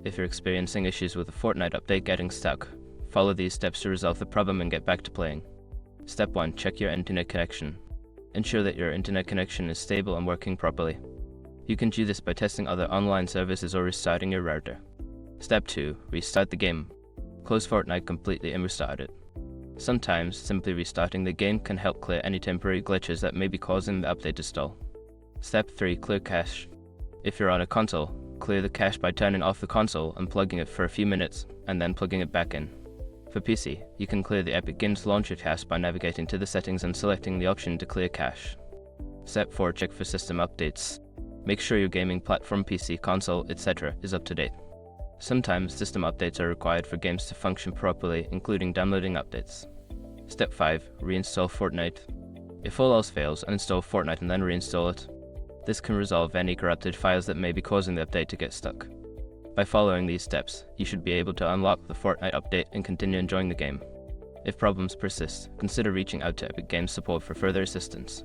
If you're experiencing issues with the Fortnite update getting stuck, follow these steps to resolve the problem and get back to playing. Step 1. Check your internet connection. Ensure that your internet connection is stable and working properly. You can do this by testing other online services or restarting your router. Step 2. Restart the game. Close Fortnite completely and restart it. Sometimes, simply restarting the game can help clear any temporary glitches that may be causing the update to stall. Step 3. Clear cache. If you're on a console, clear the cache by turning off the console and plugging it for a few minutes, and then plugging it back in. For PC, you can clear the Epic Games Launcher cache by navigating to the settings and selecting the option to clear cache. Step 4. Check for system updates. Make sure your gaming platform, PC, console, etc. is up to date. Sometimes system updates are required for games to function properly, including downloading updates. Step 5. Reinstall Fortnite. If all else fails, uninstall Fortnite and then reinstall it. This can resolve any corrupted files that may be causing the update to get stuck. By following these steps, you should be able to unlock the Fortnite update and continue enjoying the game. If problems persist, consider reaching out to Epic Games support for further assistance.